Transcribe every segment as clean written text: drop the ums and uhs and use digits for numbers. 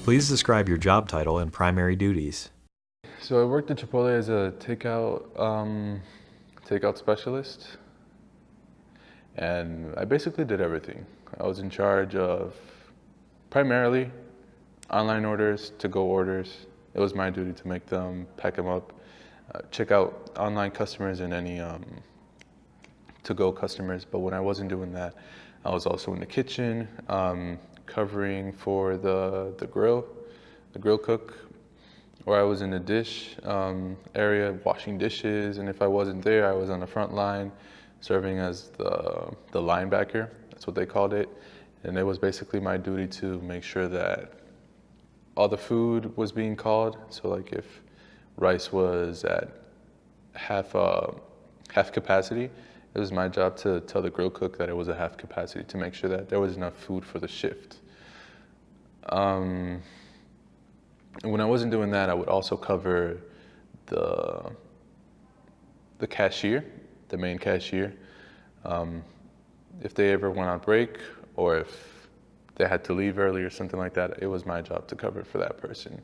Please describe your job title and primary duties. So I worked at Chipotle as a takeout specialist, and I basically did everything. I was in charge of primarily online orders, to-go orders. It was my duty to make them, pack them up, check out online customers and any to-go customers. But when I wasn't doing that, I was also in the kitchen, covering for the grill cook, or I was in the dish area washing dishes, and if I wasn't there, I was on the front line serving as the linebacker. That's what they called it. And it was basically my duty to make sure that all the food was being called. So like if rice was at half capacity, it was my job to tell the grill cook that it was at half capacity to make sure that there was enough food for the shift. When I wasn't doing that, I would also cover the cashier, the main cashier. If they ever went on break or if they had to leave early or something like that, it was my job to cover for that person.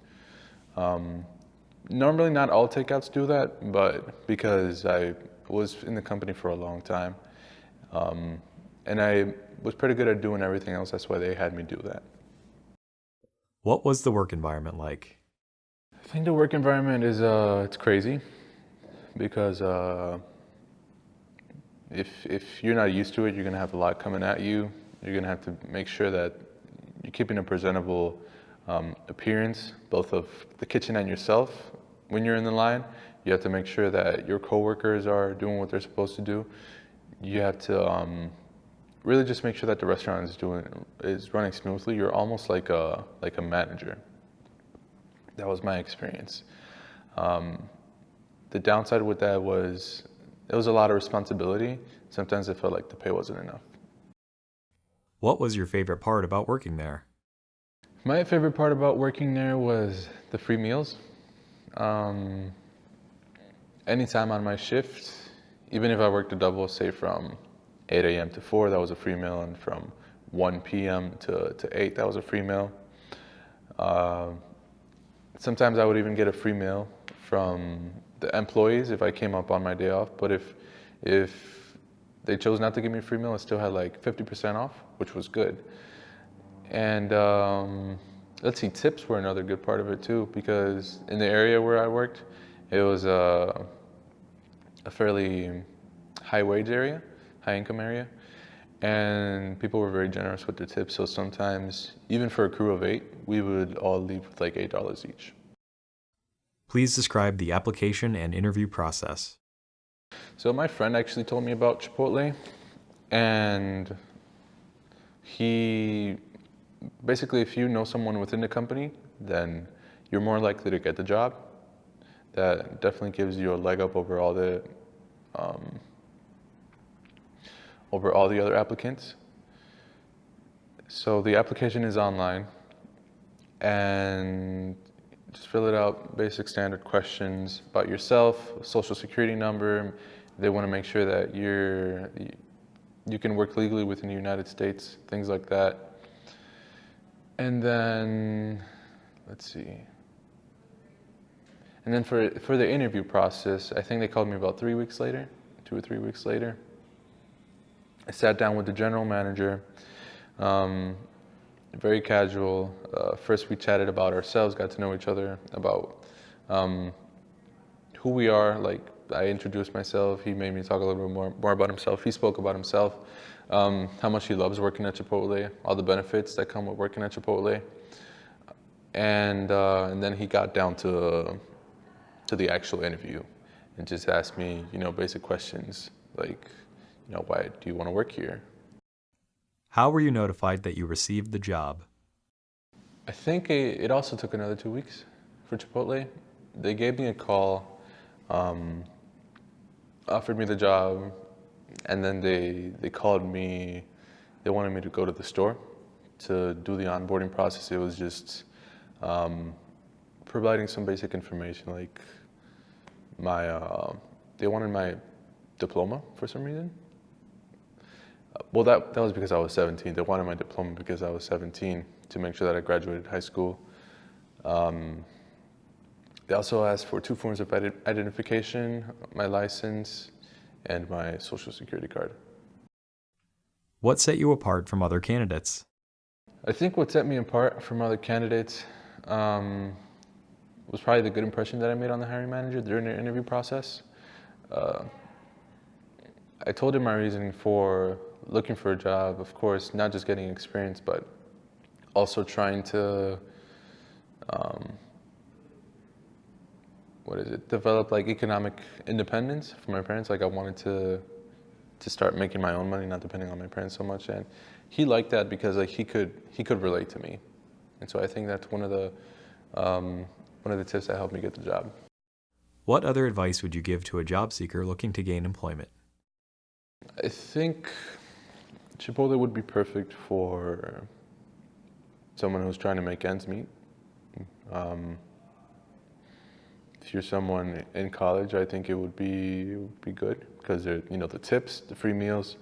Normally not all takeouts do that, but because I was in the company for a long time, and I was pretty good at doing everything else, that's why they had me do that. What was the work environment like? I think the work environment is it's crazy because if you're not used to it, you're gonna have a lot coming at you. You're gonna have to make sure that you're keeping a presentable appearance, both of the kitchen and yourself. When you're in the line, you have to make sure that your coworkers are doing what they're supposed to do. You have to really just make sure that the restaurant is running smoothly. You're almost like a manager. That was my experience. The downside with that was it was a lot of responsibility. Sometimes it felt like the pay wasn't enough. What was your favorite part about working there? My favorite part about working there was the free meals. Anytime on my shift, even if I worked a double, say from 8 a.m. to 4, that was a free meal, and from 1 p.m. to 8, that was a free meal. Sometimes I would even get a free meal from the employees if I came up on my day off, but if they chose not to give me a free meal, I still had like 50% off, which was good. And let's see, tips were another good part of it too, because in the area where I worked, it was a fairly high wage area, high income area, and people were very generous with their tips. So sometimes, even for a crew of 8, we would all leave with like $8 each. Please describe the application and interview process. So my friend actually told me about Chipotle, and he basically, if you know someone within the company, then you're more likely to get the job. That definitely gives you a leg up over all the other applicants. So the application is online, and just fill it out, basic standard questions about yourself, social security number. They want to make sure that you can work legally within the United States, things like that. And then, let's see. And then for the interview process, I think they called me about 3 weeks later, 2 or 3 weeks later. I sat down with the general manager, very casual. First we chatted about ourselves, got to know each other, about who we are. Like, I introduced myself, he made me talk a little bit more about himself. He spoke about himself, how much he loves working at Chipotle, all the benefits that come with working at Chipotle. And then he got down to the actual interview and just asked me, basic questions like, why do you want to work here? How were you notified that you received the job? I think it also took another 2 weeks for Chipotle. They gave me a call, offered me the job, and then they called me. They wanted me to go to the store to do the onboarding process. It was just providing some basic information, like they wanted my diploma for some reason. Well, that was because I was 17. They wanted my diploma because I was 17 to make sure that I graduated high school. They also asked for 2 forms of identification, my license and my social security card. What set you apart from other candidates? I think what set me apart from other candidates was probably the good impression that I made on the hiring manager during the interview process. I told him my reasoning for looking for a job, of course, not just getting experience, but also trying to, develop like economic independence for my parents. Like I wanted to start making my own money, not depending on my parents so much. And he liked that because like he could relate to me. And so I think that's one of the tips that helped me get the job. What other advice would you give to a job seeker looking to gain employment? I think Chipotle would be perfect for someone who's trying to make ends meet. If you're someone in college, I think it would be good because the tips, the free meals,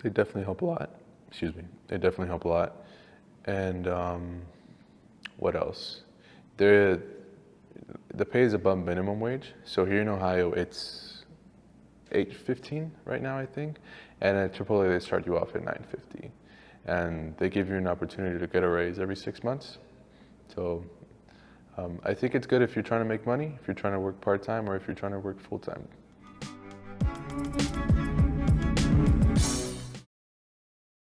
they definitely help a lot. Excuse me, they definitely help a lot. And what else? The pay is above minimum wage. So here in Ohio, it's $8.15 right now, I think. And at Chipotle, they start you off at $9.50, and they give you an opportunity to get a raise every 6 months. So I think it's good if you're trying to make money, if you're trying to work part-time, or if you're trying to work full-time.